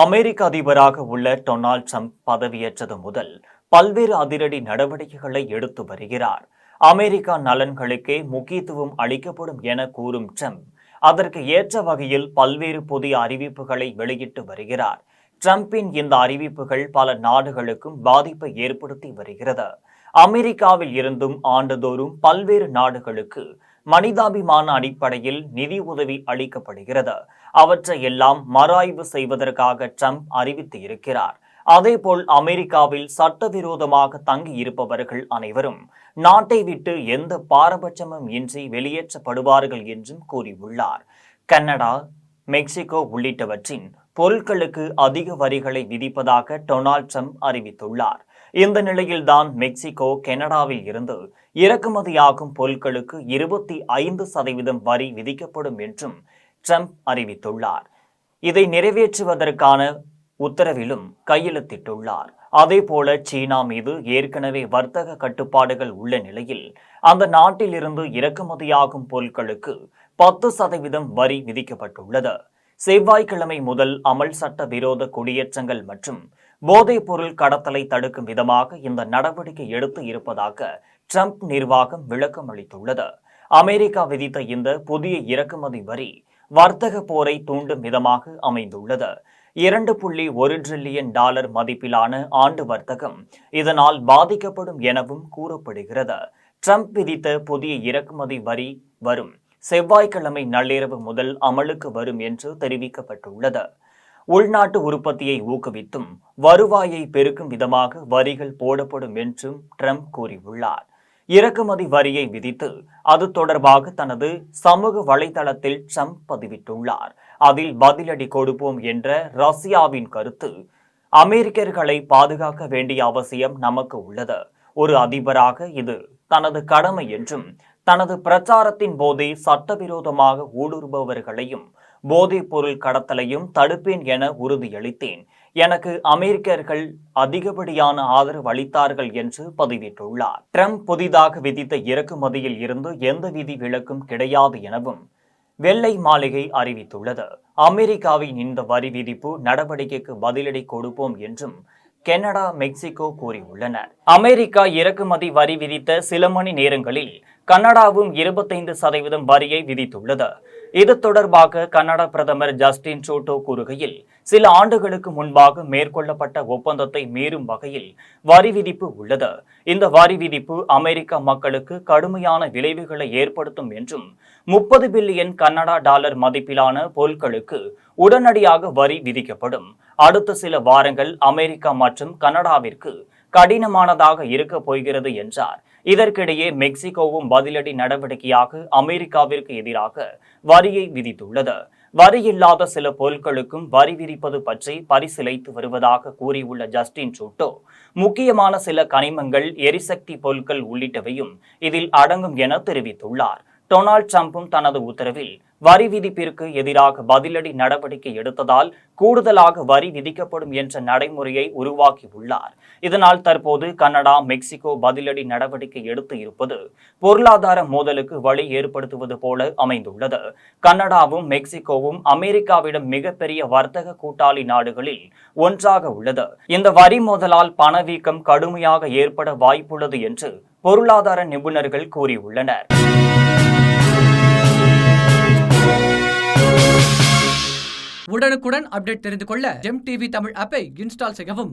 அமெரிக்க அதிபராக உள்ள Donald Trump பதவியேற்றது முதல் பல்வேறு அதிரடி நடவடிக்கைகளை எடுத்து வருகிறார். அமெரிக்கா நலன்களுக்கே முக்கியத்துவம் அளிக்கப்படும் என கூறும் ட்ரம்ப் அதற்கு ஏற்ற வகையில் பல்வேறு புதிய அறிவிப்புகளை வெளியிட்டு வருகிறார். ட்ரம்பின் இந்த அறிவிப்புகள் பல நாடுகளுக்கும் பாதிப்பை ஏற்படுத்தி வருகிறது. அமெரிக்காவில் இருந்தும் ஆண்டுதோறும் பல்வேறு நாடுகளுக்கு மனிதாபிமான அடிப்படையில் நிதி உதவி அளிக்கப்படுகிறது. அவற்றை எல்லாம் மறுஆய்வு செய்வதற்காக ட்ரம்ப் அறிவித்து இருக்கிறார். அதேபோல் அமெரிக்காவில் சட்டவிரோதமாக தங்கி இருப்பவர்கள் அனைவரும் நாட்டை விட்டு எந்த பாரபட்சமும் இன்றி வெளியேற்றப்படுவார்கள் என்றும் கூறியுள்ளார். கனடா, மெக்சிகோ உள்ளிட்டவற்றின் பொருட்களுக்கு அதிக வரிகளை விதிப்பதாக டொனால்ட் ட்ரம்ப் அறிவித்துள்ளார். இந்த நிலையில்தான் மெக்சிகோ கனடாவில் இருந்து இறக்குமதியாகும் பொருட்களுக்கு 25% வரி விதிக்கப்படும் என்றும் ட்ரம்ப் அறிவித்துள்ளார். இதை நிறைவேற்றுவதற்கான உத்தரவிலும் கையெழுத்திட்டுள்ளார். அதேபோல சீனா மீது ஏற்கனவே வர்த்தக கட்டுப்பாடுகள் உள்ள நிலையில் அந்த நாட்டிலிருந்து இறக்குமதியாகும் பொருட்களுக்கு 10% வரி விதிக்கப்பட்டுள்ளது. செவ்வாய்க்கிழமை முதல் அமல் சட்ட விரோத குடியேற்றங்கள் மற்றும் போதைப் பொருள் கடத்தலை தடுக்கும் விதமாக இந்த நடவடிக்கை எடுத்து இருப்பதாக ட்ரம்ப் நிர்வாகம் விளக்கம் அளித்துள்ளது. அமெரிக்கா விதித்த இந்த புதிய இறக்குமதி வரி வர்த்தக போரை தூண்டும் விதமாக அமைந்துள்ளது. $2.1 டிரில்லியன் மதிப்பிலான ஆண்டு வர்த்தகம் இதனால் பாதிக்கப்படும் எனவும் கூறப்படுகிறது. ட்ரம்ப் விதித்த புதிய இறக்குமதி வரி வரும் செவ்வாய்க்கிழமை நள்ளிரவு முதல் அமலுக்கு வரும் என்று தெரிவிக்கப்பட்டுள்ளது. உள்நாட்டு உற்பத்தியை ஊக்குவித்தும் வருவாயை பெருக்கும் விதமாக வரிகள் போடப்படும் என்றும் ட்ரம்ப் கூறியுள்ளார். இறக்குமதி வரியை விதித்து அது தொடர்பாக தனது சமூக வலைதளத்தில் ட்ரம்ப் பதிவிட்டுள்ளார். அதில் பதிலடி கொடுப்போம் என்ற ரஷ்யாவின் கருத்து, அமெரிக்கர்களை பாதுகாக்க வேண்டிய அவசியம் நமக்கு உள்ளது. ஒரு அதிபராக இது தனது கடமை என்றும் தனது பிரச்சாரத்தின் போதே சட்டவிரோதமாக ஊடுருபவர்களையும் போதைப் பொருள் கடத்தலையும் தடுப்பேன் என உறுதியளித்தேன். எனக்கு அமெரிக்கர்கள் அதிகப்படியான ஆதரவு அளித்தார்கள் என்று பதிவிட்டுள்ளார். ட்ரம்ப் புதிதாக விதித்த இறக்குமதியில் இருந்து எந்த விதி விலக்கும் கிடையாது எனவும் வெள்ளை மாளிகை அறிவித்துள்ளது. அமெரிக்காவின் இந்த வரி விதிப்பு நடவடிக்கைக்கு பதிலடி கொடுப்போம் என்றும் கனடா, மெக்சிகோ கூறியுள்ளனர். அமெரிக்கா இறக்குமதி வரி விதித்த சில மணி நேரங்களில் கனடாவும் 25% வரியை விதித்துள்ளது. இது தொடர்பாக கனடா பிரதமர் ஜஸ்டின் ட்ரூடோ கூறுகையில், சில ஆண்டுகளுக்கு முன்பாக மேற்கொள்ளப்பட்ட ஒப்பந்தத்தை மீறும் வகையில் வரி விதிப்பு உள்ளது. இந்த வரி விதிப்பு அமெரிக்க மக்களுக்கு கடுமையான விளைவுகளை ஏற்படுத்தும் என்றும் 30 பில்லியன் கனடா டாலர் மதிப்பிலான பொருட்களுக்கு உடனடியாக வரி விதிக்கப்படும். அடுத்த சில வாரங்கள் அமெரிக்கா மற்றும் கனடாவிற்கு கடினமானதாக இருக்க போகிறது என்றார். இதற்கிடையே மெக்சிகோவும் பதிலடி நடவடிக்கையாக அமெரிக்காவிற்கு எதிராக வரியை விதித்துள்ளது. வரி இல்லாத சில பொருட்களுக்கும் வரி விதிப்பது பற்றி பரிசீலித்து வருவதாக கூறியுள்ள ஜஸ்டின் ட்ரூடோ, முக்கியமான சில கனிமங்கள், எரிசக்தி பொருட்கள் உள்ளிட்டவையும் இதில் அடங்கும் என தெரிவித்துள்ளார். டொனால்ட் ட்ரம்பும் தனது உத்தரவில் வரி விதிப்பிற்கு எதிராக பதிலடி நடவடிக்கை எடுத்ததால் கூடுதலாக வரி விதிக்கப்படும் என்ற நடைமுறையை உருவாக்கியுள்ளார். இதனால் தற்போது கனடா, மெக்சிகோ பதிலடி நடவடிக்கை எடுத்து இருப்பது பொருளாதார மோதலுக்கு வழி ஏற்படுத்துவது போல அமைந்துள்ளது. கனடாவும் மெக்சிகோவும் அமெரிக்காவிடம் மிகப்பெரிய வர்த்தக கூட்டாளி நாடுகளில் ஒன்றாக உள்ளது. இந்த வரி மோதலால் பணவீக்கம் கடுமையாக ஏற்பட வாய்ப்புள்ளது என்று பொருளாதார நிபுணர்கள் கூறியுள்ளனர். உடனுக்குடன் அப்டேட் தெரிந்து கொள்ள ஜெம் டிவி தமிழ் ஆப்பை இன்ஸ்டால் செய்யவும்.